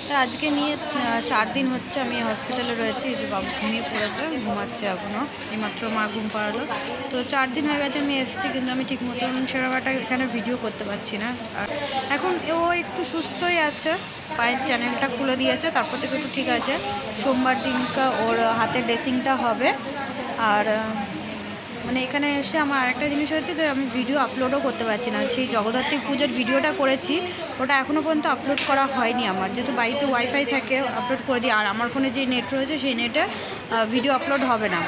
তো আজকে নিয়ে 4 দিন হচ্ছে আমি হসপিটালে রয়েছি। এই যে বাবু ঘুমিয়ে পড়েছে, ঘুমাচ্ছে এখনও, এইমাত্র মা ঘুম পাড়ালো। তো 4 দিন হয়ে গেছে আমি এসেছি, কিন্তু আমি ঠিক মতন সেরকমটা এখানে ভিডিও করতে পারছি না। আর এখন ও একটু সুস্থই আছে, পায়ের চ্যানেলটা খুলে দিয়েছে, তারপর থেকে একটু ঠিক আছে। সোমবার দিনকা ওর হাতের ড্রেসিংটা হবে। আর মানে এখানে এসে আমার আরেকটা জিনিস হচ্ছে যে আমি ভিডিও আপলোডও করতে পারছি না। সেই জগদ্ধাত্রী পুজোর ভিডিওটা করেছি, ওটা এখনও পর্যন্ত আপলোড করা হয়নি আমার, যেহেতু বাড়িতে ওয়াইফাই থাকে আপলোড করে দিই। আর আমার ফোনে যে নেট রয়েছে সেই নেটে ভিডিও আপলোড হবে না,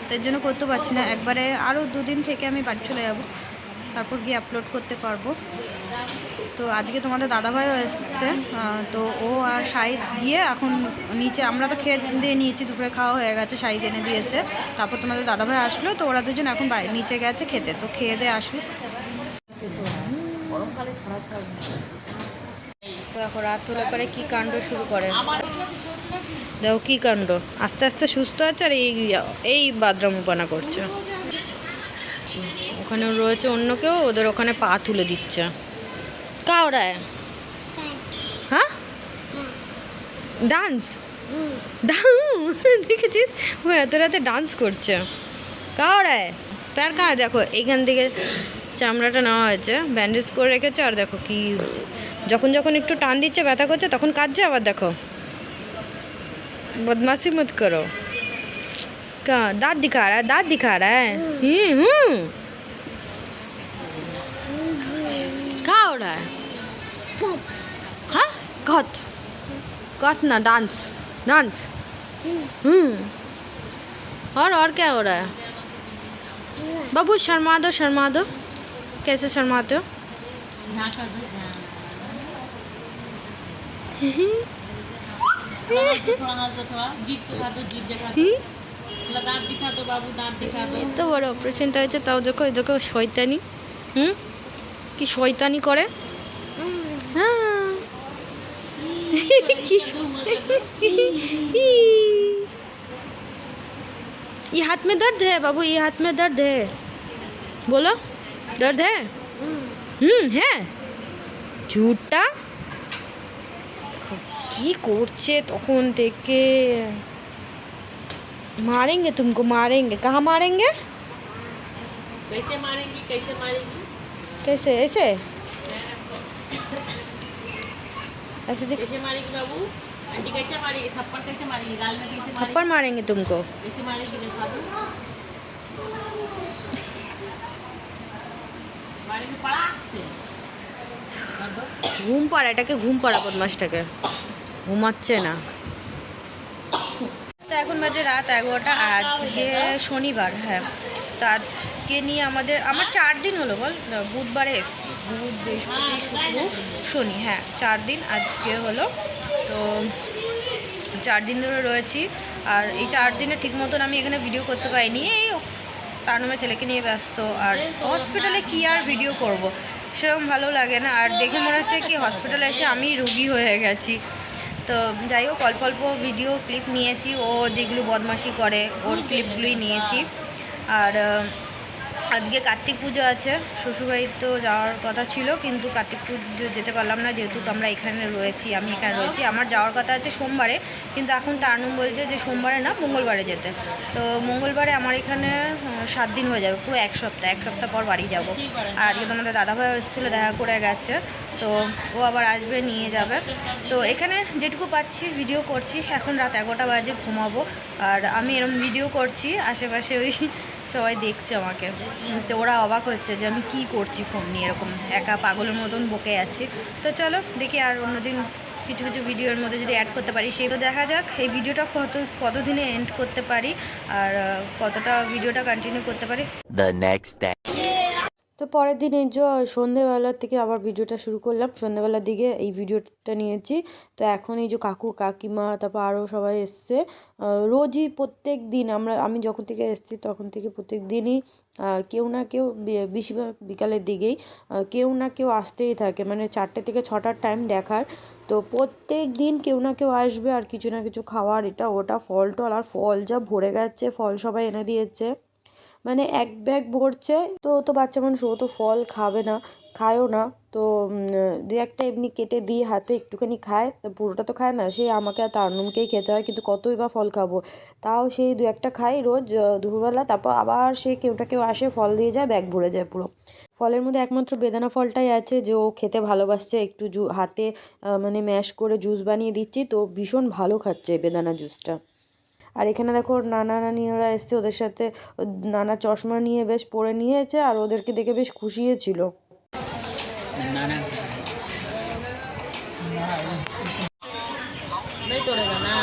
তার জন্য করতে পারছি না। একবারে আরও 2 দিন থেকে আমি বাড়ি চলে যাব, তারপর গিয়ে আপলোড করতে পারবো। তো আজকে তোমাদের দাদাভাইও এসছে, তো ও আর শাহিদ গিয়ে এখন নিচে, আমরা তো খেয়ে দিয়ে নিয়েছি, দুপুরে খাওয়া হয়ে গেছে, শাহিদ এনে দিয়েছে। তারপর তোমাদের দাদাভাই আসলো, তো ওরা দুজন এখন নিচে গেছে খেতে, তো খেয়ে দিয়ে আসুক। দেখো রাত হলে পরে কী কাণ্ড শুরু করে, দেখো কী কাণ্ড, আস্তে আস্তে সুস্থ হচ্ছে আর এই বাদরামুপানা করছে। ওখানে রয়েছে অন্য কেউ, ওদের ওখানে পা তুলে দিচ্ছে। কা ওরা হ্যাঁ ডান্স দেখেছিস, ও এত রাতে ডান্স করছে। কা ওরা প্যার কা, দেখো এইখান থেকে চামড়াটা নেওয়া হয়েছে, ব্যান্ডেজ করে রেখেছে। আর দেখো কি, যখন যখন একটু টান দিচ্ছে ব্যথা করছে তখন কাঁদছে আবার। দেখো বদমাশি মত করো। কা দাঁত দিখা রা, দাঁত দিখা রা হ্যাঁ। কা ওরা हाँ गत गत ना डांस डांस। और क्या हो रहा है बाबू? शर्मा दो, कैसे शर्माते हो? তো বড় অপারেশনটা হয়েছে, তাও দেখো দেখো শয়তানি, কি শয়তানি করে। হ্যাঁ ये हाथ में दर्द है बाबू, ये हाथ में दर्द है, बोलो दर्द है? है झूठा কি করছে তখন থেকে। मारेंगे तुमको, मारेंगे, कहाँ मारेंगे? कैसे मारेंगी, कैसे मारेंगी? कैसे ऐसे ऐसे कैसे मारेंगी बाबू? आंटी कैसे मारेगी? थप्पड़ कैसे मारेगी? गाल में कैसे मारेगी? थप्पड़ मारेंगे तुमको। कैसे मारेगी बेचारू? मारेगी पड़ाक से। ঘুম পাড়া, এটাকে ঘুম পাড়া, বদমাসটাকে, ঘুমাচ্ছে না। তো এখন বাজে রাত 11টা, আর আজকে শনিবার। হ্যাঁ, তো আজকে নিয়ে আমার 4 দিন হলো বল, বুধবারে এসছি, বুধ বৃহস্পতি শুক্র শনি, হ্যাঁ 4 দিন আজকে হলো। তো 4 দিন ধরে রয়েছি, আর এই 4 দিনে ঠিক মতন আমি এখানে ভিডিও করতে পারিনি, এই তার নামে ছেলেকে নিয়ে ব্যস্ত। আর হসপিটালে কি আর ভিডিও করব, সেরকম ভালো লাগে না। আর দেখে মনে হচ্ছে কি হসপিটালে এসে আমি রুগী হয়ে গেছি। তো যাই হোক, অল্প অল্প ভিডিও ক্লিপ নিয়েছি, ও যেগুলো বদমাশি করে ওর ক্লিপগুলোই নিয়েছি। আর আজকে কার্তিক পুজো আছে, শ্বশুরবাড়িতেও যাওয়ার কথা ছিল, কিন্তু কার্তিক পুজো যেতে পারলাম না, যেহেতু আমরা এখানে রয়েছি, আমি এখানে রয়েছি। আমার যাওয়ার কথা আছে সোমবারে, কিন্তু এখন তারনুম বলছে যে সোমবারে না মঙ্গলবারে যেতে। তো মঙ্গলবারে আমার এখানে 7 দিন হয়ে যাবে, পুরো এক সপ্তাহ পর বাড়ি যাব। আর আজকে তোমাদের দাদাভাই এসেছিলো, দেখা করে গেছে, তো ও আবার আসবে, নিয়ে যাবে। তো এখানে যেটুকু পাচ্ছি ভিডিও করছি। এখন রাত 11টা বাজে, ঘুমাবো। আর আমি এরকম ভিডিও করছি, আশেপাশে ওই সবাই দেখছে আমাকে, তো ওরা অবাক হচ্ছে যে আমি কি করছি ফোন নিয়ে, এরকম একা পাগলের মতন বকে আছি। তো চলো দেখি আর অন্যদিন কিছু কিছু ভিডিওর মধ্যে যদি অ্যাড করতে পারি, সেগুলো দেখা যাক। এই ভিডিওটা কতদিনে এন্ড করতে পারি, আর কতটা ভিডিওটা কন্টিনিউ করতে পারি। The next day. তো পরের দিন এই যে সন্ধেবেলার থেকে আবার ভিডিওটা শুরু করলাম, সন্ধেবেলার দিকে এই ভিডিওটা নিয়েছি। তো এখন এই যে কাকু কাকিমা তারপর আরও সবাই এসছে। রোজই প্রত্যেক দিন আমি যখন থেকে এসেছি তখন থেকে প্রত্যেক দিনই কেউ না কেউ, বেশিরভাগ বিকালের দিকেই কেউ না কেউ আসতেই থাকে, মানে 4টে থেকে 6টার টাইম দেখার। তো প্রত্যেক দিন কেউ না কেউ আসবে, আর কিছু না কিছু খাওয়ার, এটা ওটা ফল টল, আর ফল যা ভরে গেছে, ফল সবাই এনে দিয়েছে, মানে এক ব্যাগ ভরছে। তো বাচ্চা মানুষ, ও তো ফল খাবে না, খায়ও না। তো দু একটা এমনি কেটে দিই হাতে, একটুখানি খায়, তা পুরোটা তো খায় না, সেই আমাকে আর তারনুমকেই খেতে হয়। কিন্তু কতই বা ফল খাবো, তাও সেই দু একটা খাই রোজ দুপুরবেলা। তারপর আবার সে কেউটা কেউ আসে ফল দিয়ে যায়, ব্যাগ ভরে যায় পুরো। ফলের মধ্যে একমাত্র বেদানা ফলটাই আছে যে ও খেতে ভালোবাসছে, একটু হাতে মানে ম্যাশ করে জুস বানিয়ে দিচ্ছি, তো ভীষণ ভালো খাচ্ছে বেদানা জুসটা। আর এখানে দেখো নানা নানিরা এসছে, ওদের সাথে নানা চশমা নিয়ে বেশ পরে নিয়েছে, আর ওদেরকে দেখে বেশ খুশিও ছিল। नहीं तोड़ेगा ना।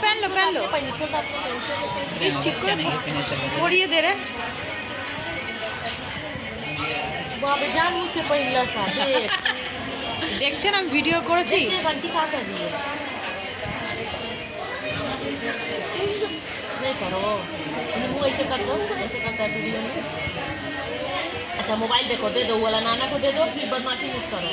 पहन लो इस ठीक से পরিয়ে দে রে बाबा जान मुझके पहिला सा देख দেখছেন আমি ভিডিও করেছি। घंटी खा कर दिए नहीं करो मुँह ऐसे कर दो, ऐसे करता है वीडियो में। अच्छा मोबाइल देखो, दे दो वाला नाना को दे दो, फिर बदमाशी मत करो।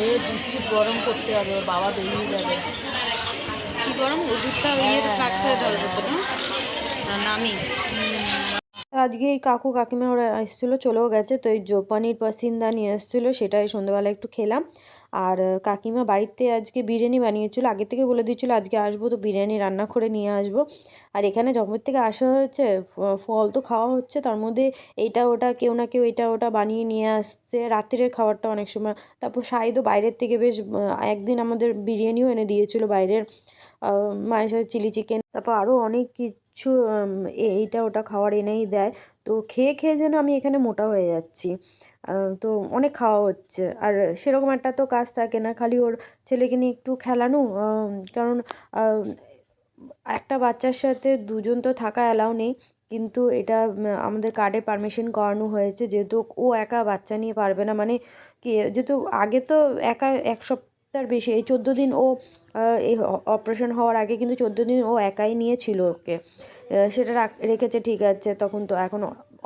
এ দুধ গরম করতে হবে, ওর বাবা বেরিয়ে যাবে। কি গরম দুধটা ইয়ে থাকছে ধরবো না নামি। আজকে এই কাকু কাকিমা ওরা এসেছিলো, চলেও গেছে। তো এই পনির পাসিন্দা নিয়ে এসেছিলো, সেটাই সন্ধ্যাবেলা একটু খেলাম। আর কাকিমা বাড়িতে আজকে বিরিয়ানি বানিয়েছিল, আগে থেকে বলে দিয়েছিলো আজকে আসবো, তো বিরিয়ানি রান্না করে নিয়ে আসবো। আর এখানে যখন থেকে আসা হয়েছে ফল তো খাওয়া হচ্ছে, তার মধ্যে এইটা ওটা কেউ না কেউ এটা ওটা বানিয়ে নিয়ে আসছে, রাত্রের খাবারটা অনেক সময়। তারপর সাইদও বাইরের থেকে বেশ একদিন আমাদের বিরিয়ানিও এনে দিয়েছিলো বাইরের, মায়ের সাথে চিলি চিকেন, তারপর আরও অনেক কিছু এইটা ওটা খাবার এনেই দেয়। তো খেয়ে খেয়ে যেন আমি এখানে মোটা হয়ে যাচ্ছি। তো অনেক খাওয়া হচ্ছে, আর সেরকম একটা তো কাজ থাকে না, খালি ওর ছেলেকে নিয়ে একটু খেলানো। কারণ একটা বাচ্চার সাথে দুজন তো থাকা অ্যালাউ নেই, কিন্তু এটা আমাদের কার্ডে পারমিশন করানো হয়েছে, যেহেতু ও একা বাচ্চা নিয়ে পারবে না। মানে কি, যেহেতু আগে তো একা এক সপ্তাহের বেশি, এই 14 দিন ও এই অপারেশন হওয়ার আগে কিন্তু 14 দিন ও একাই নিয়েছিল ওকে, সেটা রেখেছে ঠিক আছে। তখন তো এখন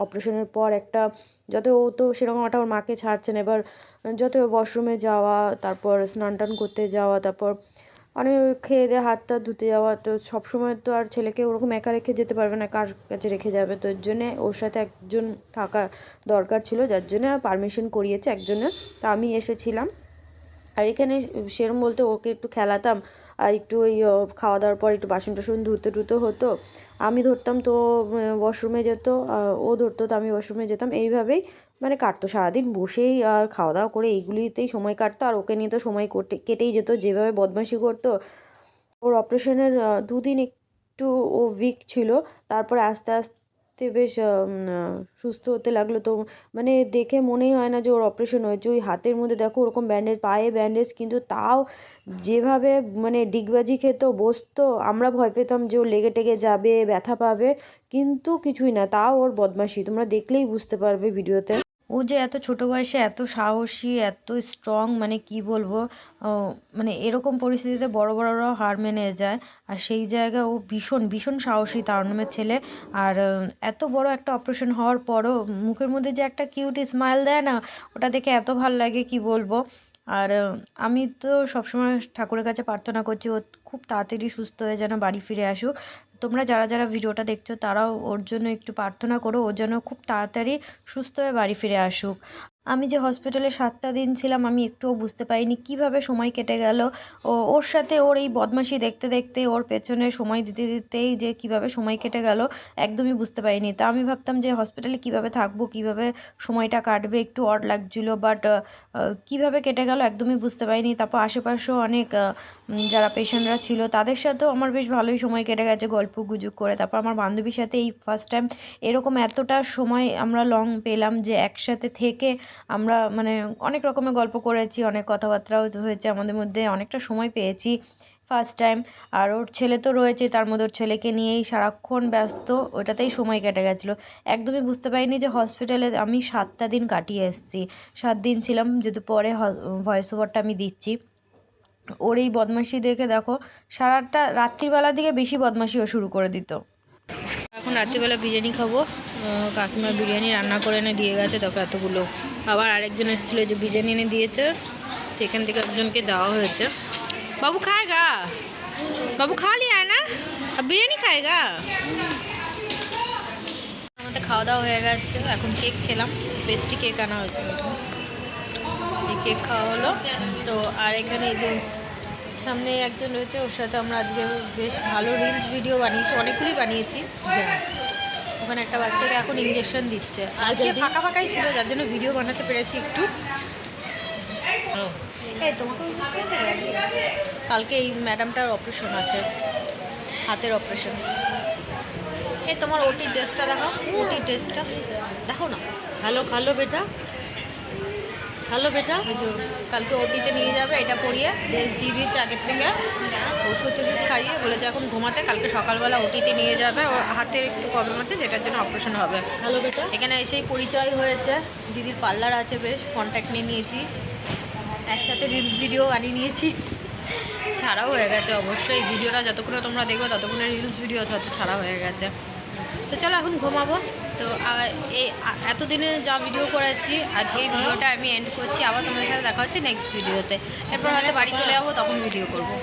অপারেশনের পর একটা, যত ও তো সেরকম একটা ওর মাকে ছাড়ছে না, এবার যত ওয়াশরুমে যাওয়া, তারপর স্নান টান করতে যাওয়া, তারপর অনেক খেয়ে দিয়ে হাত টাত ধুতে যাওয়া, তো সবসময় তো আর ছেলেকে ওরকম একা রেখে যেতে পারবে না, কার কাছে রেখে যাবে। তো এর জন্যে ওর সাথে একজন থাকা দরকার ছিল, যার জন্য পারমিশন করিয়েছে একজনের। তা আমি এসেছিলাম। আর এখানে সেরকম বলতে ওকে একটু খেলাতাম, আর একটু ওই খাওয়া দাওয়ার পর একটু বাসন টাসন ধুতে হতো, আমি ধরতাম, তো ওয়াশরুমে যেত, ও ধরতো, তো আমি ওয়াশরুমে যেতাম, এইভাবেই মানে কাটতো সারাদিন বসেই আর খাওয়া দাওয়া করে এইগুলিতেই সময় কাটতো। আর ওকে নিয়ে তো সময় কেটেই যেত, যেভাবে বদমাইশি করতো। ওর অপারেশনের 2 দিন একটু ও উইক ছিল, তারপরে আস্তে আস্তে বেশ সুস্থ হতে লাগলো। তো মানে দেখে মনেই হয় না যে ওর অপারেশন হয়েছে। ওই হাতের মধ্যে দেখো ওরকম ব্যান্ডেজ, পায়ে ব্যান্ডেজ, কিন্তু তাও যেভাবে মানে ডিগবাজি খেত, বসতো, আমরা ভয় পেতাম যে ও লেগে টেগে যাবে, ব্যথা পাবে, কিন্তু কিছুই না। তাও ওর বদমাশি তোমরা দেখলেই বুঝতে পারবে ভিডিওতে। ও যে এত ছোট বয়সে এত সাহসী, এত স্ট্রং, মানে কি বলবো, মানে এরকম পরিস্থিতিতে বড় বড়রাও হার মেনে যায়, আর সেই জায়গায় ও ভীষণ ভীষণ সাহসী তারুণ্যের ছেলে। আর এত বড় একটা অপারেশন হওয়ার পরও মুখের মধ্যে যে একটা কিউট স্মাইল দেয় না, ওটা দেখে এত ভাল লাগে কি বলবো। আর আমি তো সবসময় ঠাকুরের কাছে প্রার্থনা করছি ও খুব তাড়াতাড়ি সুস্থ হয়ে যেন বাড়ি ফিরে আসুক। তোমরা যারা যারা ভিডিওটা দেখছো তারাও ওর জন্য একটু প্রার্থনা করো, ও যেন খুব তাড়াতাড়ি সুস্থ হয়ে বাড়ি ফিরে আসুক। আমি যে হসপিটালে 7টা দিন ছিলাম, আমি একটুও বুঝতে পারিনি কীভাবে সময় কেটে গেল। ওর সাথে ওর এই বদমাশি দেখতে দেখতে, ওর পেছনে সময় দিতে দিতেই যে কীভাবে সময় কেটে গেল একদমই বুঝতে পারিনি। তা আমি ভাবতাম যে হসপিটালে কীভাবে থাকবো, কীভাবে সময়টা কাটবে, একটু অড লাগছিলো, বাট কীভাবে কেটে গেল একদমই বুঝতে পারিনি। তারপর আশেপাশেও অনেক যারা পেশেন্টরা ছিল তাদের সাথেও আমার বেশ ভালোই সময় কেটে গেছে গল্প গুজব করে। তারপর আমার বান্ধবীর সাথে এই ফার্স্ট টাইম এরকম এতটা সময় আমরা লং পেলাম, যে একসাথে থেকে আমরা মানে অনেক রকমের গল্প করেছি, অনেক কথাবার্তাও হয়েছে আমাদের মধ্যে, অনেকটা সময় পেয়েছি ফার্স্ট টাইম। আর ওর ছেলে তো রয়েছে, তার মধ্যে ওর ছেলেকে নিয়েই সারাক্ষণ ব্যস্ত, ওটাতেই সময় কেটে গেছিলো। একদমই বুঝতে পারিনি যে হসপিটালে আমি 7টা দিন কাটিয়ে এসেছি। 7 দিন ছিলাম, যেহেতু পরে ভয়েস ওভারটা আমি দিচ্ছি। ওর এই বদমাশি দেখে দেখো, সারাটা রাত্রিবেলার দিকে বেশি বদমাশিও শুরু করে দিত। এখন রাত্রিবেলা বিরিয়ানি খাবো, কাকিমা বিরিয়ানি রান্না করে এনে দিয়ে গেছে, তারপর এতগুলো। আবার আরেকজন এসেছিলো যে বিরিয়ানি এনে দিয়েছে, তো এখান থেকে একজনকে দেওয়া হয়েছে। বাবু খায়গা, বাবু খা লিয়া না, আর বিরিয়ানি খায়গা। আমাদের খাওয়া দাওয়া হয়ে গেছে, এখন কেক খেলাম, পেস্ট্রি কেক আনা হয়েছে, এই কেক খাওয়া হলো। তো আর এখানে এই যে সামনে একজন রয়েছে, ওর সাথে আমরা আজকে বেশ ভালো রিলস ভিডিও বানিয়েছি, অনেকগুলি বানিয়েছি। ওখানে একটা বাচ্চাকে এখন ইঞ্জেকশন দিচ্ছে, আজকে ফাঁকা ফাঁকাই ছিল যার জন্য ভিডিও বানাতে পেরেছি একটু। এই তোমাকে কালকে এই ম্যাডামটার অপারেশন আছে, হাতের অপারেশন। এই তোমার ওটি টেস্টটা দেখো, ওটি টেস্টটা দেখো না। খালো খালো বেটা, খালো বেটা। কালকে ওটিতে নিয়ে যাবে, এটা পরিয়ে ড্রেস দিয়ে দিয়েছে আগের থেকে, ওষুধ টষুধ খাইয়ে বলেছে এখন ঘুমাতে, কালকে সকালবেলা ওটিতে নিয়ে যাবে। ওর হাতের একটু প্রবলেম আছে যেটার জন্য অপারেশন হবে। খালো বেটা। এখানে এসেই পরিচয় হয়েছে, দিদির পার্লার আছে, বেশ কন্ট্যাক্ট নিয়ে নিয়েছি, একসাথে রিলস ভিডিও বানিয়ে নিয়েছি, ছাড়াও হয়ে গেছে অবশ্যই। ভিডিওটা যতক্ষণে তোমরা দেখবে ততক্ষণে রিলস ভিডিও হয়তো ছাড়া হয়ে গেছে। তো চলো এখন ঘুমাবো। তো এই এতদিনে যা ভিডিও করেছি আজকে এই ভিডিওটা আমি এন্ড করছি, আবার তোমাদের সাথে দেখা হচ্ছে নেক্সট ভিডিওতে। এরপর হয়তো বাড়ি চলে যাবো, তখন ভিডিও করবো।